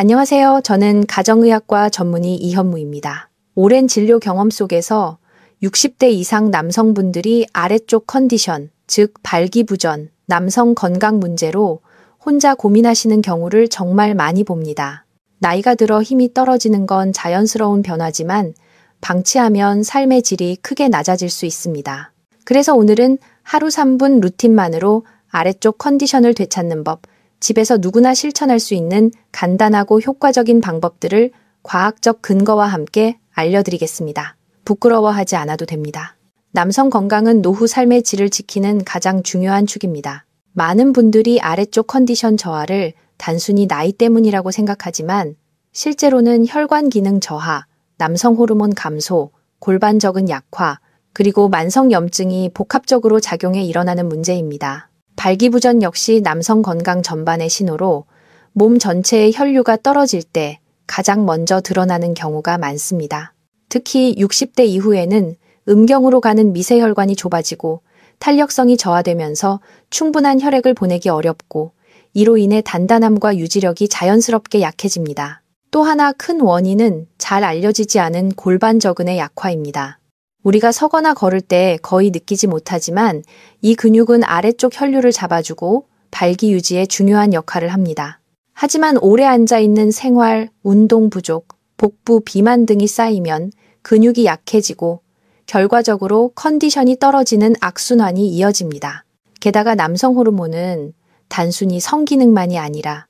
안녕하세요. 저는 가정의학과 전문의 이현무입니다. 오랜 진료 경험 속에서 60대 이상 남성분들이 아래쪽 컨디션, 즉 발기부전, 남성 건강 문제로 혼자 고민하시는 경우를 정말 많이 봅니다. 나이가 들어 힘이 떨어지는 건 자연스러운 변화지만 방치하면 삶의 질이 크게 낮아질 수 있습니다. 그래서 오늘은 하루 3분 루틴만으로 아래쪽 컨디션을 되찾는 법, 집에서 누구나 실천할 수 있는 간단하고 효과적인 방법들을 과학적 근거와 함께 알려드리겠습니다. 부끄러워하지 않아도 됩니다. 남성 건강은 노후 삶의 질을 지키는 가장 중요한 축입니다. 많은 분들이 아래쪽 컨디션 저하를 단순히 나이 때문이라고 생각하지만 실제로는 혈관 기능 저하, 남성 호르몬 감소, 골반적인 약화, 그리고 만성 염증이 복합적으로 작용해 일어나는 문제입니다. 발기부전 역시 남성 건강 전반의 신호로 몸 전체의 혈류가 떨어질 때 가장 먼저 드러나는 경우가 많습니다. 특히 60대 이후에는 음경으로 가는 미세혈관이 좁아지고 탄력성이 저하되면서 충분한 혈액을 보내기 어렵고 이로 인해 단단함과 유지력이 자연스럽게 약해집니다. 또 하나 큰 원인은 잘 알려지지 않은 골반저근의 약화입니다. 우리가 서거나 걸을 때 거의 느끼지 못하지만 이 근육은 아래쪽 혈류를 잡아주고 발기 유지에 중요한 역할을 합니다. 하지만 오래 앉아있는 생활, 운동 부족, 복부 비만 등이 쌓이면 근육이 약해지고 결과적으로 컨디션이 떨어지는 악순환이 이어집니다. 게다가 남성 호르몬은 단순히 성기능만이 아니라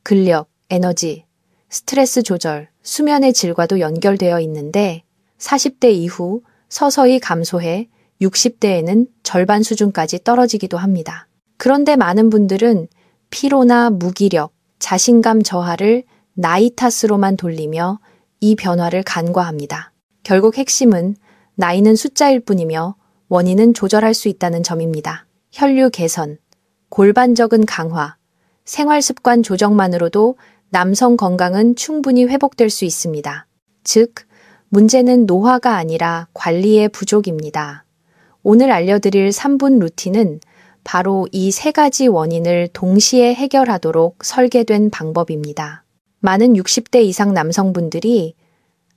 근력, 에너지, 스트레스 조절, 수면의 질과도 연결되어 있는데 40대 이후 서서히 감소해 60대에는 절반 수준까지 떨어지기도 합니다. 그런데 많은 분들은 피로나 무기력, 자신감 저하를 나이 탓으로만 돌리며 이 변화를 간과합니다. 결국 핵심은 나이는 숫자일 뿐이며 원인은 조절할 수 있다는 점입니다. 혈류 개선, 골반적인 강화, 생활습관 조정만으로도 남성 건강은 충분히 회복될 수 있습니다. 즉, 문제는 노화가 아니라 관리의 부족입니다. 오늘 알려드릴 3분 루틴은 바로 이 세 가지 원인을 동시에 해결하도록 설계된 방법입니다. 많은 60대 이상 남성분들이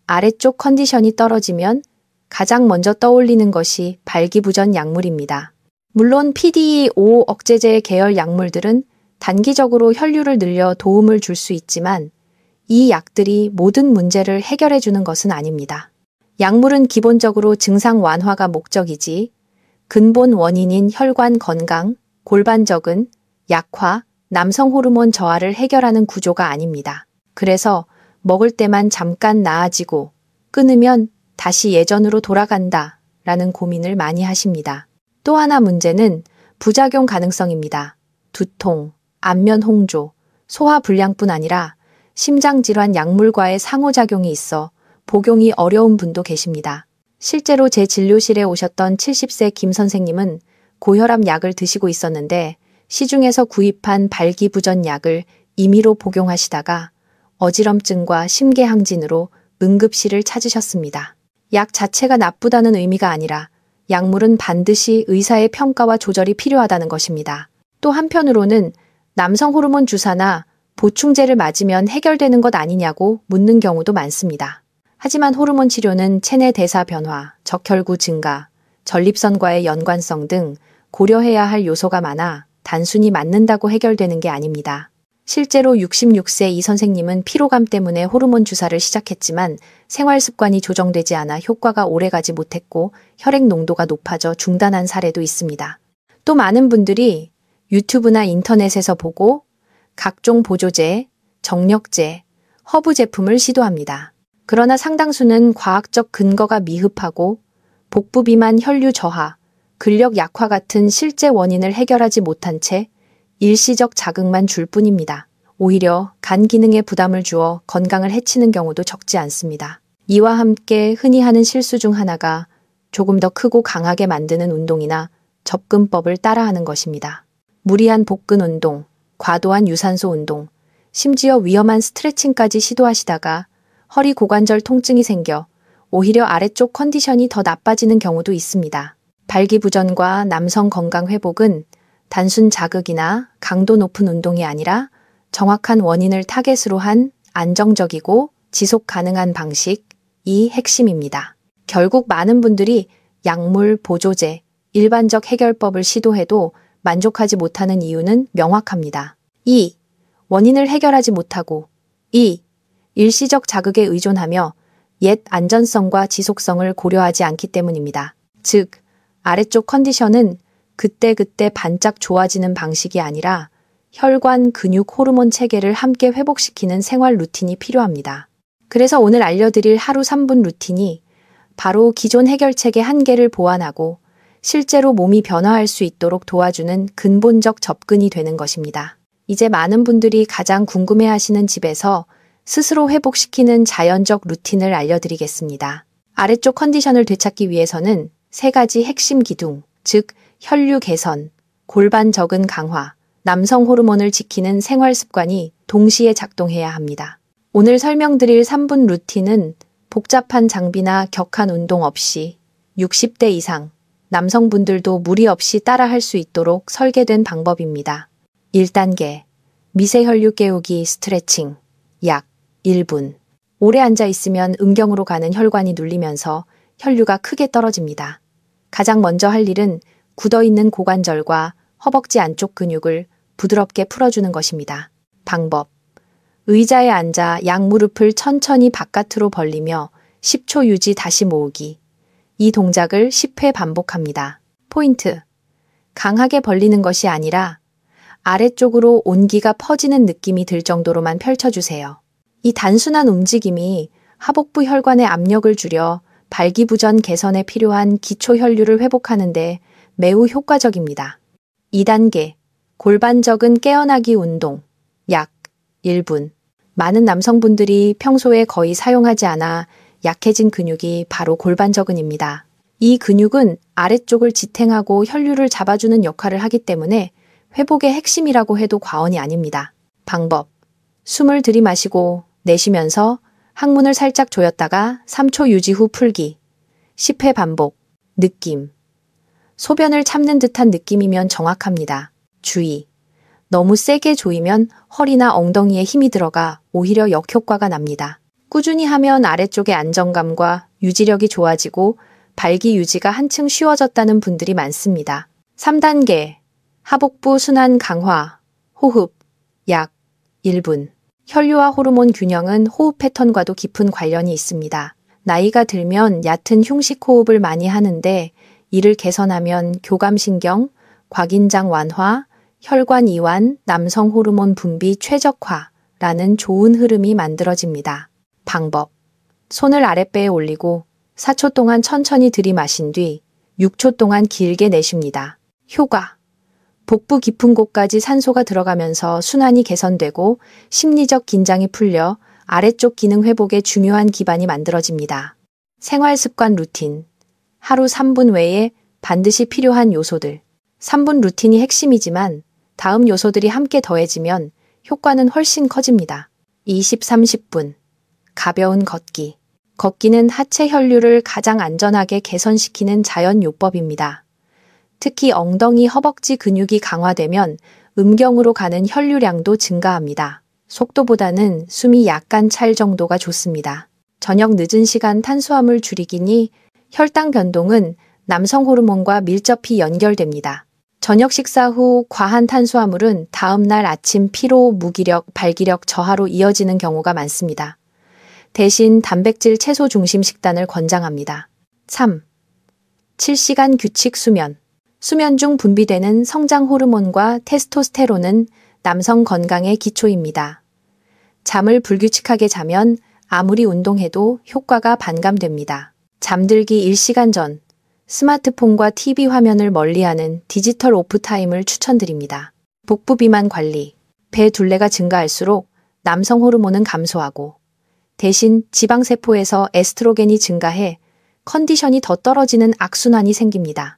아래쪽 컨디션이 떨어지면 가장 먼저 떠올리는 것이 발기부전 약물입니다. 물론 PDE5 억제제 계열 약물들은 단기적으로 혈류를 늘려 도움을 줄 수 있지만 이 약들이 모든 문제를 해결해 주는 것은 아닙니다. 약물은 기본적으로 증상 완화가 목적이지 근본 원인인 혈관 건강, 골반적인 약화, 남성 호르몬 저하를 해결하는 구조가 아닙니다. 그래서 먹을 때만 잠깐 나아지고 끊으면 다시 예전으로 돌아간다 라는 고민을 많이 하십니다. 또 하나 문제는 부작용 가능성입니다. 두통, 안면 홍조, 소화 불량뿐 아니라 심장질환 약물과의 상호작용이 있어 복용이 어려운 분도 계십니다. 실제로 제 진료실에 오셨던 70세 김 선생님은 고혈압 약을 드시고 있었는데 시중에서 구입한 발기부전 약을 임의로 복용하시다가 어지럼증과 심계항진으로 응급실을 찾으셨습니다. 약 자체가 나쁘다는 의미가 아니라 약물은 반드시 의사의 평가와 조절이 필요하다는 것입니다. 또 한편으로는 남성 호르몬 주사나 보충제를 맞으면 해결되는 것 아니냐고 묻는 경우도 많습니다. 하지만 호르몬 치료는 체내 대사 변화, 적혈구 증가, 전립선과의 연관성 등 고려해야 할 요소가 많아 단순히 맞는다고 해결되는 게 아닙니다. 실제로 66세 이 선생님은 피로감 때문에 호르몬 주사를 시작했지만 생활 습관이 조정되지 않아 효과가 오래가지 못했고 혈액 농도가 높아져 중단한 사례도 있습니다. 또 많은 분들이 유튜브나 인터넷에서 보고 각종 보조제, 정력제, 허브 제품을 시도합니다. 그러나 상당수는 과학적 근거가 미흡하고 복부 비만 혈류 저하, 근력 약화 같은 실제 원인을 해결하지 못한 채 일시적 자극만 줄 뿐입니다. 오히려 간 기능에 부담을 주어 건강을 해치는 경우도 적지 않습니다. 이와 함께 흔히 하는 실수 중 하나가 조금 더 크고 강하게 만드는 운동이나 접근법을 따라하는 것입니다. 무리한 복근 운동, 과도한 유산소 운동, 심지어 위험한 스트레칭까지 시도하시다가 허리 고관절 통증이 생겨 오히려 아래쪽 컨디션이 더 나빠지는 경우도 있습니다. 발기부전과 남성 건강 회복은 단순 자극이나 강도 높은 운동이 아니라 정확한 원인을 타겟으로 한 안정적이고 지속 가능한 방식이 핵심입니다. 결국 많은 분들이 약물, 보조제, 일반적 해결법을 시도해도 만족하지 못하는 이유는 명확합니다. 2. 원인을 해결하지 못하고 2. 일시적 자극에 의존하며 옛 안전성과 지속성을 고려하지 않기 때문입니다. 즉, 아래쪽 컨디션은 그때그때 반짝 좋아지는 방식이 아니라 혈관, 근육, 호르몬 체계를 함께 회복시키는 생활 루틴이 필요합니다. 그래서 오늘 알려드릴 하루 3분 루틴이 바로 기존 해결책의 한계를 보완하고 실제로 몸이 변화할 수 있도록 도와주는 근본적 접근이 되는 것입니다. 이제 많은 분들이 가장 궁금해하시는 집에서 스스로 회복시키는 자연적 루틴을 알려드리겠습니다. 아래쪽 컨디션을 되찾기 위해서는 3가지 핵심 기둥, 즉 혈류 개선, 골반 적응 강화, 남성 호르몬을 지키는 생활 습관이 동시에 작동해야 합니다. 오늘 설명드릴 3분 루틴은 복잡한 장비나 격한 운동 없이 60대 이상 남성분들도 무리 없이 따라할 수 있도록 설계된 방법입니다. 1단계, 미세혈류 깨우기 스트레칭, 약 1분. 오래 앉아 있으면 음경으로 가는 혈관이 눌리면서 혈류가 크게 떨어집니다. 가장 먼저 할 일은 굳어있는 고관절과 허벅지 안쪽 근육을 부드럽게 풀어주는 것입니다. 방법. 의자에 앉아 양무릎을 천천히 바깥으로 벌리며 10초 유지 다시 모으기. 이 동작을 10회 반복합니다. 포인트. 강하게 벌리는 것이 아니라 아래쪽으로 온기가 퍼지는 느낌이 들 정도로만 펼쳐주세요. 이 단순한 움직임이 하복부 혈관의 압력을 줄여 발기부전 개선에 필요한 기초 혈류를 회복하는 데 매우 효과적입니다. 2단계, 골반 적은 깨어나기 운동, 약 1분. 많은 남성분들이 평소에 거의 사용하지 않아 약해진 근육이 바로 골반 적은입니다. 이 근육은 아래쪽을 지탱하고 혈류를 잡아주는 역할을 하기 때문에 회복의 핵심이라고 해도 과언이 아닙니다. 방법. 숨을 들이마시고 내쉬면서 항문을 살짝 조였다가 3초 유지 후 풀기. 10회 반복. 느낌. 소변을 참는 듯한 느낌이면 정확합니다. 주의. 너무 세게 조이면 허리나 엉덩이에 힘이 들어가 오히려 역효과가 납니다. 꾸준히 하면 아래쪽의 안정감과 유지력이 좋아지고 발기 유지가 한층 쉬워졌다는 분들이 많습니다. 3단계. 하복부 순환 강화. 호흡. 약 1분. 혈류와 호르몬 균형은 호흡 패턴과도 깊은 관련이 있습니다. 나이가 들면 얕은 흉식 호흡을 많이 하는데 이를 개선하면 교감신경, 곽인장 완화, 혈관 이완, 남성 호르몬 분비 최적화라는 좋은 흐름이 만들어집니다. 방법. 손을 아랫배에 올리고 4초 동안 천천히 들이마신 뒤 6초 동안 길게 내쉽니다. 효과. 복부 깊은 곳까지 산소가 들어가면서 순환이 개선되고 심리적 긴장이 풀려 아래쪽 기능 회복에 중요한 기반이 만들어집니다. 생활습관 루틴. 하루 3분 외에 반드시 필요한 요소들. 3분 루틴이 핵심이지만 다음 요소들이 함께 더해지면 효과는 훨씬 커집니다. 20-30분. 가벼운 걷기. 걷기는 하체 혈류를 가장 안전하게 개선시키는 자연 요법입니다. 특히 엉덩이 허벅지 근육이 강화되면 음경으로 가는 혈류량도 증가합니다. 속도보다는 숨이 약간 찰 정도가 좋습니다. 저녁 늦은 시간 탄수화물 줄이기니 혈당 변동은 남성 호르몬과 밀접히 연결됩니다. 저녁 식사 후 과한 탄수화물은 다음날 아침 피로, 무기력, 발기력 저하로 이어지는 경우가 많습니다. 대신 단백질 채소 중심 식단을 권장합니다. 3. 7시간 규칙 수면. 수면 중 분비되는 성장 호르몬과 테스토스테론은 남성 건강의 기초입니다. 잠을 불규칙하게 자면 아무리 운동해도 효과가 반감됩니다. 잠들기 1시간 전, 스마트폰과 TV 화면을 멀리하는 디지털 오프 타임을 추천드립니다. 복부 비만 관리. 배 둘레가 증가할수록 남성 호르몬은 감소하고 대신 지방세포에서 에스트로겐이 증가해 컨디션이 더 떨어지는 악순환이 생깁니다.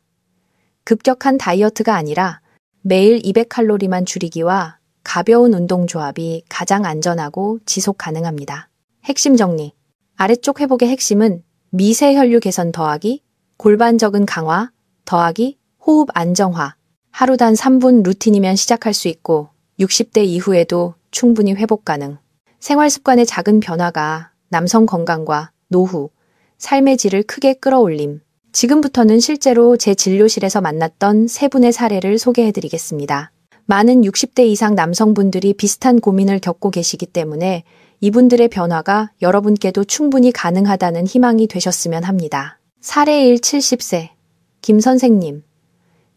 급격한 다이어트가 아니라 매일 200칼로리만 줄이기와 가벼운 운동 조합이 가장 안전하고 지속 가능합니다. 핵심 정리. 아래쪽 회복의 핵심은 미세혈류 개선 더하기, 골반 적응 강화, 더하기, 호흡 안정화. 하루 단 3분 루틴이면 시작할 수 있고 60대 이후에도 충분히 회복 가능. 생활 습관의 작은 변화가 남성 건강과 노후, 삶의 질을 크게 끌어올림. 지금부터는 실제로 제 진료실에서 만났던 세 분의 사례를 소개해드리겠습니다. 많은 60대 이상 남성분들이 비슷한 고민을 겪고 계시기 때문에 이분들의 변화가 여러분께도 충분히 가능하다는 희망이 되셨으면 합니다. 사례 1 70세 김 선생님.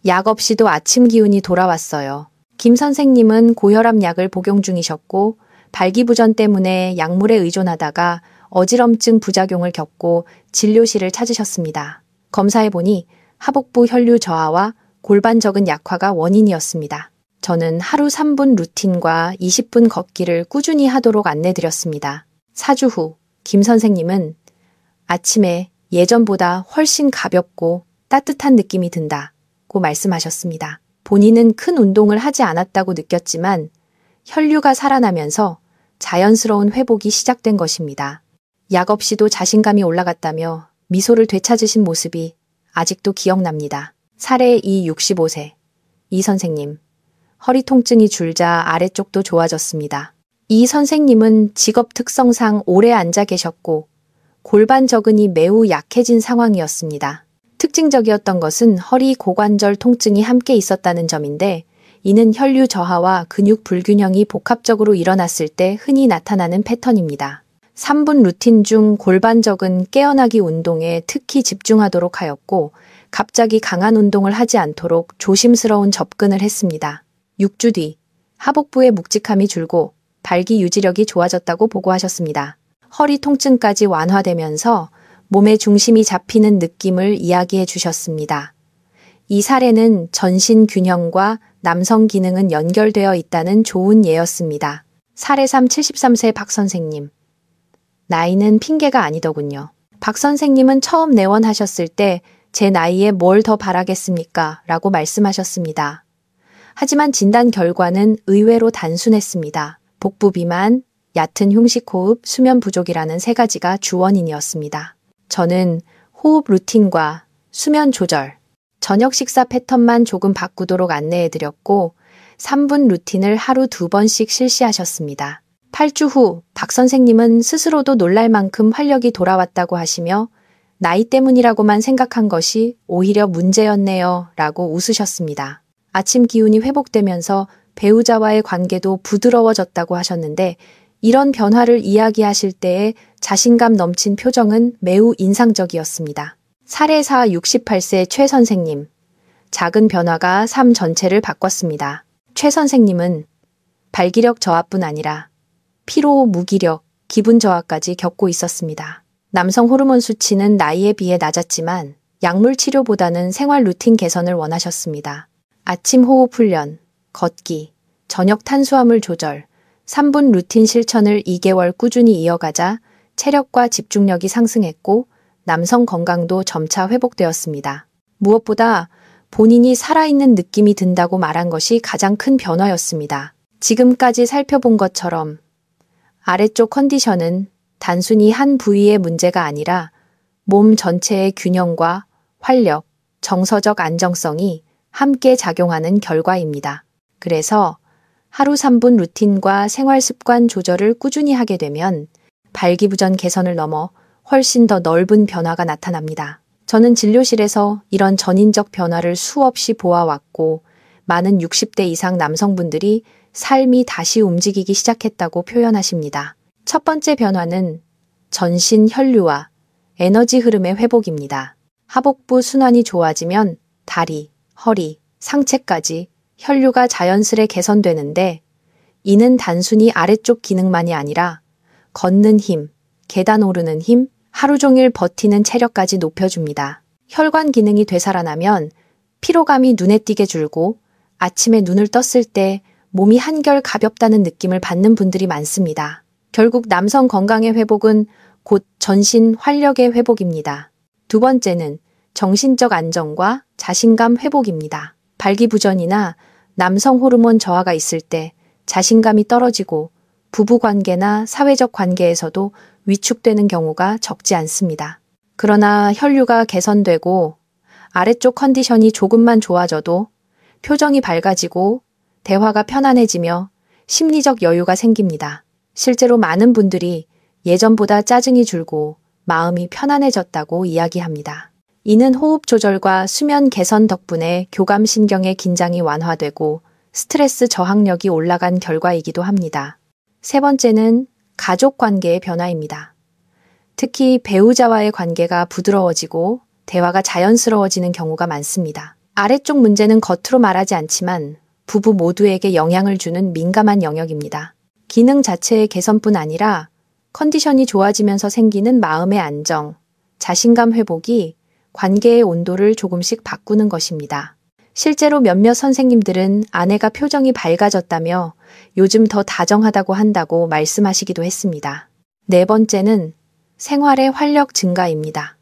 약 없이도 아침 기운이 돌아왔어요. 김 선생님은 고혈압 약을 복용 중이셨고 발기부전 때문에 약물에 의존하다가 어지럼증 부작용을 겪고 진료실을 찾으셨습니다. 검사해보니 하복부 혈류 저하와 골반적은 약화가 원인이었습니다. 저는 하루 3분 루틴과 20분 걷기를 꾸준히 하도록 안내드렸습니다. 4주 후 김 선생님은 아침에 예전보다 훨씬 가볍고 따뜻한 느낌이 든다고 말씀하셨습니다. 본인은 큰 운동을 하지 않았다고 느꼈지만 혈류가 살아나면서 자연스러운 회복이 시작된 것입니다. 약 없이도 자신감이 올라갔다며 미소를 되찾으신 모습이 아직도 기억납니다. 사례 2 65세 이 선생님. 허리 통증이 줄자 아래쪽도 좋아졌습니다. 이 선생님은 직업 특성상 오래 앉아 계셨고 골반 저근이 매우 약해진 상황이었습니다. 특징적이었던 것은 허리 고관절 통증이 함께 있었다는 점인데 이는 혈류 저하와 근육 불균형이 복합적으로 일어났을 때 흔히 나타나는 패턴입니다. 3분 루틴 중 골반 저근 깨어나기 운동에 특히 집중하도록 하였고 갑자기 강한 운동을 하지 않도록 조심스러운 접근을 했습니다. 6주 뒤 하복부의 묵직함이 줄고 발기 유지력이 좋아졌다고 보고하셨습니다. 허리 통증까지 완화되면서 몸의 중심이 잡히는 느낌을 이야기해 주셨습니다. 이 사례는 전신 균형과 남성 기능은 연결되어 있다는 좋은 예였습니다. 사례 3 73세 박 선생님. 나이는 핑계가 아니더군요. 박 선생님은 처음 내원하셨을 때 제 나이에 뭘 더 바라겠습니까? 라고 말씀하셨습니다. 하지만 진단 결과는 의외로 단순했습니다. 복부 비만, 얕은 흉식 호흡, 수면 부족이라는 세 가지가 주원인이었습니다. 저는 호흡 루틴과 수면 조절, 저녁 식사 패턴만 조금 바꾸도록 안내해드렸고 3분 루틴을 하루 2번씩 실시하셨습니다. 8주 후 박 선생님은 스스로도 놀랄 만큼 활력이 돌아왔다고 하시며 나이 때문이라고만 생각한 것이 오히려 문제였네요 라고 웃으셨습니다. 아침 기운이 회복되면서 배우자와의 관계도 부드러워졌다고 하셨는데 이런 변화를 이야기하실 때의 자신감 넘친 표정은 매우 인상적이었습니다. 사례 4 68세 최 선생님. 작은 변화가 삶 전체를 바꿨습니다. 최 선생님은 발기력 저하뿐 아니라 피로, 무기력, 기분 저하까지 겪고 있었습니다. 남성 호르몬 수치는 나이에 비해 낮았지만 약물 치료보다는 생활 루틴 개선을 원하셨습니다. 아침 호흡 훈련, 걷기, 저녁 탄수화물 조절, 3분 루틴 실천을 2개월 꾸준히 이어가자 체력과 집중력이 상승했고 남성 건강도 점차 회복되었습니다. 무엇보다 본인이 살아있는 느낌이 든다고 말한 것이 가장 큰 변화였습니다. 지금까지 살펴본 것처럼 아래쪽 컨디션은 단순히 한 부위의 문제가 아니라 몸 전체의 균형과 활력, 정서적 안정성이 함께 작용하는 결과입니다. 그래서 하루 3분 루틴과 생활 습관 조절을 꾸준히 하게 되면 발기부전 개선을 넘어 훨씬 더 넓은 변화가 나타납니다. 저는 진료실에서 이런 전인적 변화를 수없이 보아왔고 많은 60대 이상 남성분들이 삶이 다시 움직이기 시작했다고 표현하십니다. 첫 번째 변화는 전신 혈류와 에너지 흐름의 회복입니다. 하복부 순환이 좋아지면 다리, 허리, 상체까지 혈류가 자연스레 개선되는데 이는 단순히 아래쪽 기능만이 아니라 걷는 힘, 계단 오르는 힘, 하루 종일 버티는 체력까지 높여줍니다. 혈관 기능이 되살아나면 피로감이 눈에 띄게 줄고 아침에 눈을 떴을 때 몸이 한결 가볍다는 느낌을 받는 분들이 많습니다. 결국 남성 건강의 회복은 곧 전신 활력의 회복입니다. 두 번째는 정신적 안정과 자신감 회복입니다. 발기부전이나 남성 호르몬 저하가 있을 때 자신감이 떨어지고 부부관계나 사회적 관계에서도 위축되는 경우가 적지 않습니다. 그러나 혈류가 개선되고 아래쪽 컨디션이 조금만 좋아져도 표정이 밝아지고 대화가 편안해지며 심리적 여유가 생깁니다. 실제로 많은 분들이 예전보다 짜증이 줄고 마음이 편안해졌다고 이야기합니다. 이는 호흡 조절과 수면 개선 덕분에 교감신경의 긴장이 완화되고 스트레스 저항력이 올라간 결과이기도 합니다. 세 번째는 가족 관계의 변화입니다. 특히 배우자와의 관계가 부드러워지고 대화가 자연스러워지는 경우가 많습니다. 아래쪽 문제는 겉으로 말하지 않지만 부부 모두에게 영향을 주는 민감한 영역입니다. 기능 자체의 개선뿐 아니라 컨디션이 좋아지면서 생기는 마음의 안정, 자신감 회복이 관계의 온도를 조금씩 바꾸는 것입니다. 실제로 몇몇 선생님들은 아내가 표정이 밝아졌다며 요즘 더 다정하다고 한다고 말씀하시기도 했습니다. 네 번째는 생활의 활력 증가입니다.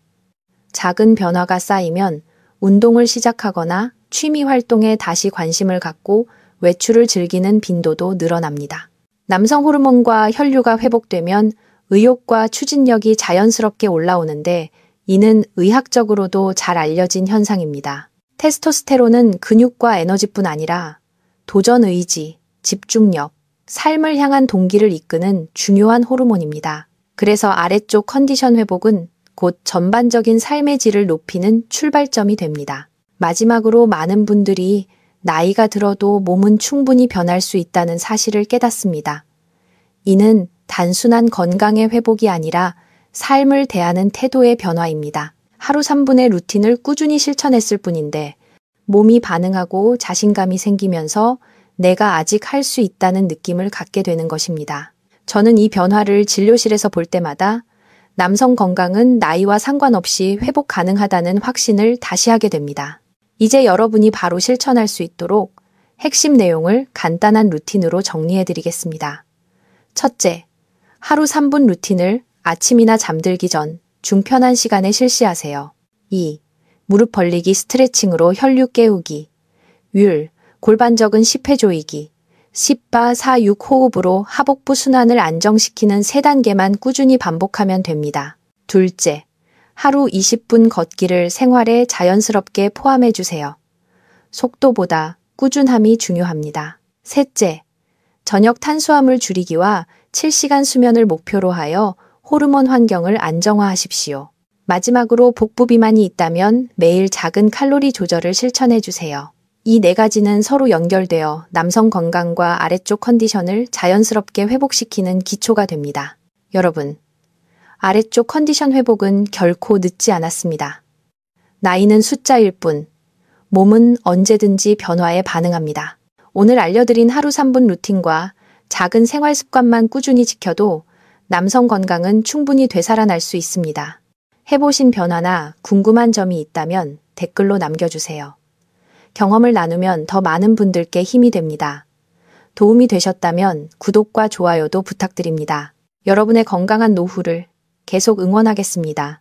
작은 변화가 쌓이면 운동을 시작하거나 취미 활동에 다시 관심을 갖고 외출을 즐기는 빈도도 늘어납니다. 남성 호르몬과 혈류가 회복되면 의욕과 추진력이 자연스럽게 올라오는데 이는 의학적으로도 잘 알려진 현상입니다. 테스토스테론은 근육과 에너지뿐 아니라 도전 의지, 집중력, 삶을 향한 동기를 이끄는 중요한 호르몬입니다. 그래서 아래쪽 컨디션 회복은 곧 전반적인 삶의 질을 높이는 출발점이 됩니다. 마지막으로 많은 분들이 나이가 들어도 몸은 충분히 변할 수 있다는 사실을 깨닫습니다. 이는 단순한 건강의 회복이 아니라 삶을 대하는 태도의 변화입니다. 하루 3분의 루틴을 꾸준히 실천했을 뿐인데 몸이 반응하고 자신감이 생기면서 내가 아직 할 수 있다는 느낌을 갖게 되는 것입니다. 저는 이 변화를 진료실에서 볼 때마다 남성 건강은 나이와 상관없이 회복 가능하다는 확신을 다시 하게 됩니다. 이제 여러분이 바로 실천할 수 있도록 핵심 내용을 간단한 루틴으로 정리해드리겠습니다. 첫째, 하루 3분 루틴을 아침이나 잠들기 전 중편한 시간에 실시하세요. 2. 무릎 벌리기 스트레칭으로 혈류 깨우기. 율, 골반적은 10회 조이기. 10바 4-6 호흡으로 하복부 순환을 안정시키는 3단계만 꾸준히 반복하면 됩니다. 둘째, 하루 20분 걷기를 생활에 자연스럽게 포함해 주세요. 속도보다 꾸준함이 중요합니다. 셋째, 저녁 탄수화물 줄이기와 7시간 수면을 목표로 하여 호르몬 환경을 안정화하십시오. 마지막으로 복부 비만이 있다면 매일 작은 칼로리 조절을 실천해 주세요. 이 4가지는 서로 연결되어 남성 건강과 아래쪽 컨디션을 자연스럽게 회복시키는 기초가 됩니다. 여러분, 아래쪽 컨디션 회복은 결코 늦지 않았습니다. 나이는 숫자일 뿐, 몸은 언제든지 변화에 반응합니다. 오늘 알려드린 하루 3분 루틴과 작은 생활 습관만 꾸준히 지켜도 남성 건강은 충분히 되살아날 수 있습니다. 해보신 변화나 궁금한 점이 있다면 댓글로 남겨주세요. 경험을 나누면 더 많은 분들께 힘이 됩니다. 도움이 되셨다면 구독과 좋아요도 부탁드립니다. 여러분의 건강한 노후를 계속 응원하겠습니다.